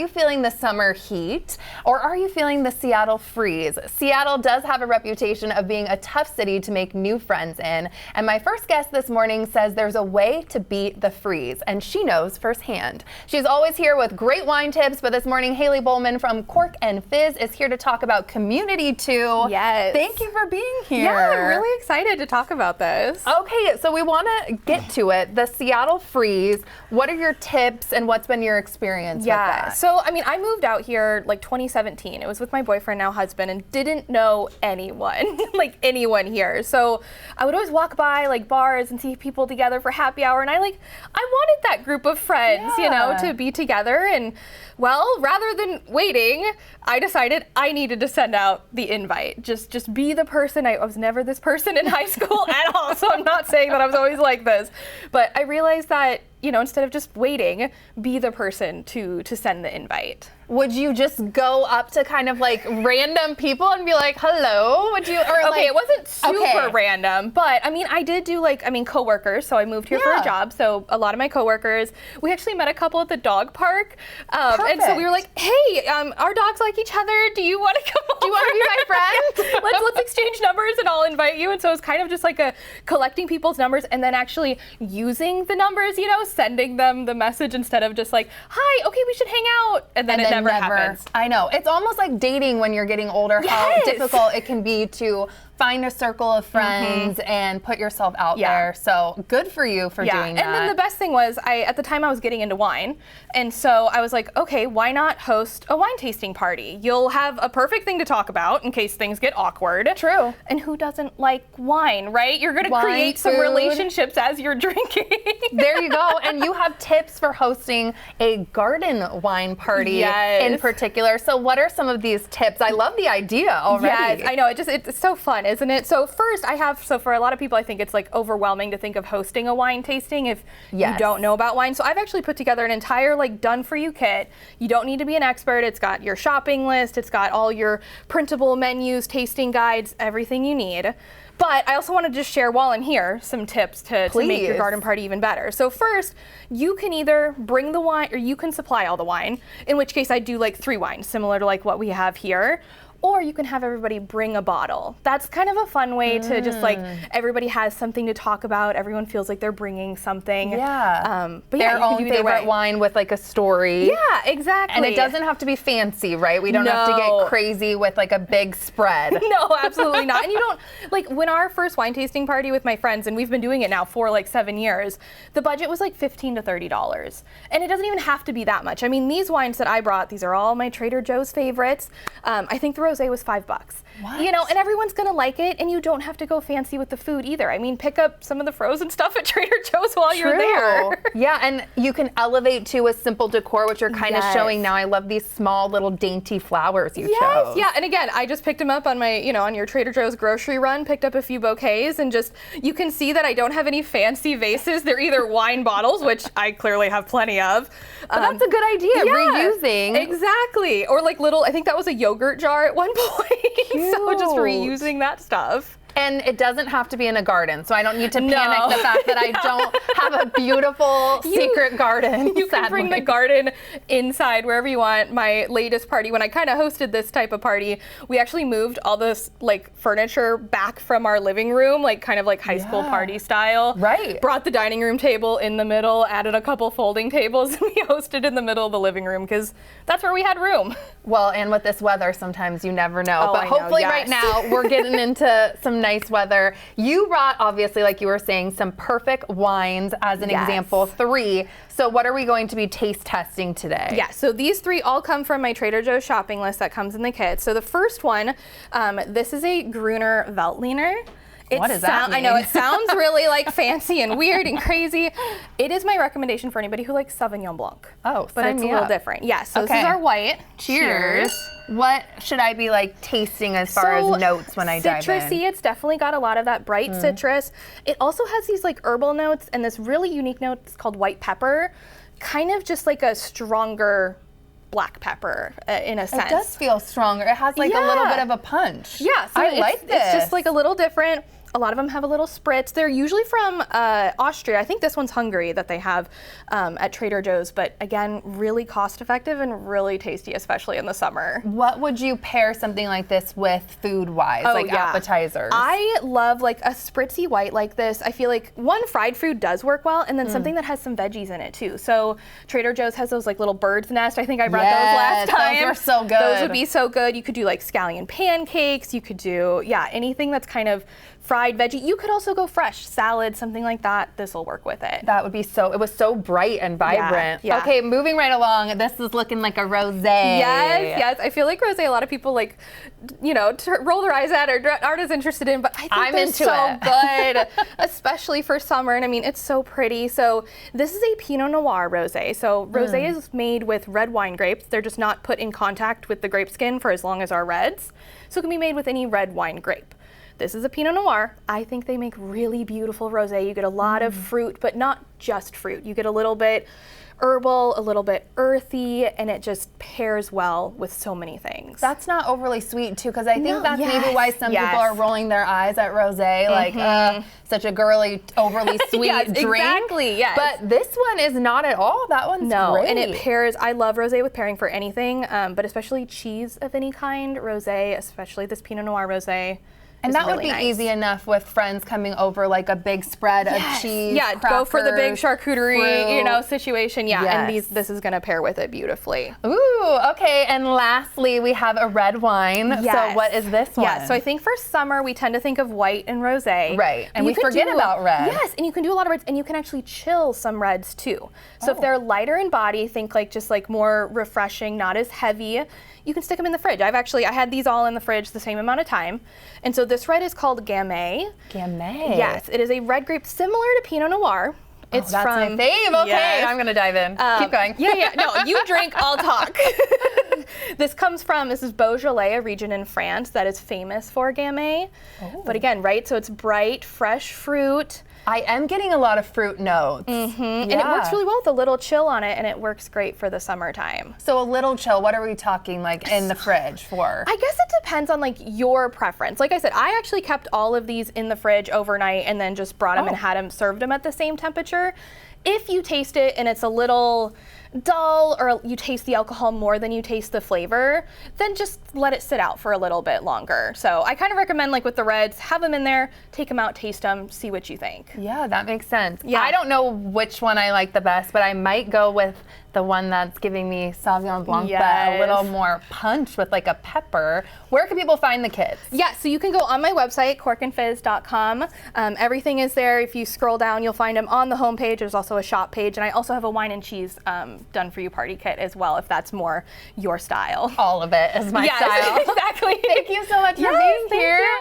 you feeling the summer heat or are you feeling the Seattle freeze? Seattle does have a reputation of being a tough city to make new friends in. And my first guest this morning says there's a way to beat the freeze, and she knows firsthand. She's always here with great wine tips, but this morning Hailey Bohlman from Cork Fizz is here to talk about community too. Yes. Thank you for being here. Yeah, I'm really excited to talk about this. Okay, so we want to get to it. The Seattle freeze. What are your tips and what's been your experience with that? So, I mean, I moved out here like 2017. It was with my boyfriend, now husband, and didn't know anyone, like anyone here. So I would always walk by like bars and see people together for happy hour. And I wanted that group of friends, you know, to be together. And well, rather than waiting, I decided I needed to send out the invite. Just be the person. I was never this person in high school at all. So I'm not saying that I was always like this, but I realized that, you know, instead of just waiting, be the person to send the invite. Would you just go up to kind of like random people and be like, hello? Would you? Or okay, it wasn't super random, but I mean, I did do coworkers. So I moved here for a job. So a lot of my coworkers, we actually met a couple at the dog park. And so we were like, hey, our dogs like each other. Do you want to come over? Do you want to be my friend? let's exchange numbers and I'll invite you. And so it's kind of just like collecting people's numbers and then actually using the numbers, you know, sending them the message instead of just like, hi, okay, we should hang out. And then it never happens. I know. It's almost like dating when you're getting older, how difficult it can be to find a circle of friends and put yourself out there. So good for you for doing that. And then the best thing was, at the time I was getting into wine. And so I was like, okay, why not host a wine tasting party? You'll have a perfect thing to talk about in case things get awkward. True. And who doesn't like wine, right? You're going to create some relationships as you're drinking. There you go. And you have tips for hosting a garden wine party in particular. So what are some of these tips? I love the idea already. Yes, I know. It's so fun, isn't it? So first so for a lot of people, I think it's like overwhelming to think of hosting a wine tasting if you don't know about wine. So I've actually put together an entire like done for you kit. You don't need to be an expert. It's got your shopping list. It's got all your printable menus, tasting guides, everything you need. But I also want to just share while I'm here some tips to make your garden party even better. So first, you can either bring the wine or you can supply all the wine, in which case I do like 3 wines, similar to like what we have here. Or you can have everybody bring a bottle. That's kind of a fun way to just like, everybody has something to talk about. Everyone feels like they're bringing something. Yeah. But their own favorite wine with like a story. Yeah, exactly. And it doesn't have to be fancy, right? We don't have to get crazy with like a big spread. No, absolutely not. And you don't, like when our first wine tasting party with my friends, and we've been doing it now for like 7 years, the budget was like $15 to $30. And it doesn't even have to be that much. I mean, these wines that I brought, these are all my Trader Joe's favorites. I think the rosé was $5. What? You know, and everyone's gonna like it, and you don't have to go fancy with the food either. I mean, pick up some of the frozen stuff at Trader Joe's while you're there. Yeah, and you can elevate to a simple decor, which you're kind of showing now. I love these small little dainty flowers you chose. Yeah, and again, I just picked them up on my, you know, on your Trader Joe's grocery run, picked up a few bouquets, and just, you can see that I don't have any fancy vases. They're either wine bottles, which I clearly have plenty of. But that's a good idea, reusing. Exactly. Or like little, I think that was a yogurt jar at one point. So just reusing that stuff. And it doesn't have to be in a garden, so I don't need to panic the fact that I don't have a beautiful secret garden. You can bring the garden inside wherever you want. My latest party, when I kind of hosted this type of party, we actually moved all this like furniture back from our living room, like kind of like high school party style. Right. Brought the dining room table in the middle, added a couple folding tables, and we hosted in the middle of the living room because that's where we had room. Well, and with this weather, sometimes you never know. Oh, but hopefully right now we're getting into some nice weather. You brought, obviously, like you were saying, some perfect wines as an example, 3. So what are we going to be taste testing today? Yeah, so these 3 all come from my Trader Joe's shopping list that comes in the kit. So the first one, this is a Gruner Veltliner. What does that mean? I know, it sounds really like fancy and weird and crazy. It is my recommendation for anybody who likes Sauvignon Blanc. Oh, but it's a little different. Yeah, so this is our white. Cheers. What should I be like tasting as far as notes when I dive in? Citrusy, it's definitely got a lot of that bright citrus. It also has these like herbal notes and this really unique note that's called white pepper. Kind of just like a stronger black pepper in a sense. It does feel stronger. It has like a little bit of a punch. Yeah, so I like this. It's just like a little different. A lot of them have a little spritz. They're usually from Austria. I think this one's Hungary that they have at Trader Joe's, but again, really cost effective and really tasty, especially in the summer. What would you pair something like this with food-wise, appetizers? I love like a spritzy white like this. I feel like one, fried food does work well, and then something that has some veggies in it too. So Trader Joe's has those like little bird's nest. I think I brought those last time. Those are so good. Those would be so good. You could do like scallion pancakes. You could do, anything that's kind of fried veggie. You could also go fresh salad, something like that. This will work with it. That would be it was so bright and vibrant. Yeah. Okay, moving right along. This is looking like a rosé. Yes. I feel like rosé, a lot of people like, roll their eyes at or aren't as interested in, but I think I'm they're into so it. good, especially for summer. And I mean, it's so pretty. So this is a Pinot Noir rosé. So rosé is made with red wine grapes. They're just not put in contact with the grape skin for as long as our reds. So it can be made with any red wine grape. This is a Pinot Noir. I think they make really beautiful rosé. You get a lot of fruit, but not just fruit. You get a little bit herbal, a little bit earthy, and it just pairs well with so many things. That's not overly sweet too, because I think that's maybe why some people are rolling their eyes at rosé, like such a girly, overly sweet drink. Exactly, yes. But this one is not at all. That one's great. And it pairs. I love rosé with pairing for anything, but especially cheese of any kind. Rosé, especially this Pinot Noir rosé. And that really would be nice. Easy enough with friends coming over, like a big spread of cheese. Yeah, go for the big charcuterie, fruit. Situation. Yeah, and this is going to pair with it beautifully. Ooh, okay. And lastly, we have a red wine. Yes. So what is this one? Yeah, so I think for summer we tend to think of white and rosé. Right, and we forget about red. Yes, and you can do a lot of reds, and you can actually chill some reds too. So if they're lighter in body, think like just like more refreshing, not as heavy. You can stick them in the fridge. I had these all in the fridge the same amount of time. And so this red is called Gamay. Gamay. Yes, it is a red grape similar to Pinot Noir. It's that's from my fave. Okay, yes. I'm gonna dive in. Keep going. No, you drink, I'll talk. This is Beaujolais, a region in France that is famous for Gamay. But again, so it's bright, fresh fruit. I am getting a lot of fruit notes. And it works really well with a little chill on it, and it works great for the summertime. So a little chill, what are we talking like in the fridge for? I guess it depends on like your preference. Like I said, I actually kept all of these in the fridge overnight and then just brought them and served them at the same temperature. If you taste it and it's a little dull or you taste the alcohol more than you taste the flavor, then just let it sit out for a little bit longer. So I kind of recommend, like with the reds, have them in there, take them out, taste them, see what you think. Yeah, that makes sense. Yeah. I don't know which one I like the best, but I might go with the one that's giving me Sauvignon Blanc, but a little more punch with like a pepper. Where can people find the kits? Yeah, so you can go on my website, corkandfizz.com. Everything is there. If you scroll down, you'll find them on the homepage. There's also a shop page, and I also have a wine and cheese done for you party kit as well, if that's more your style. All of it is my style. Exactly. Thank you so much for being here.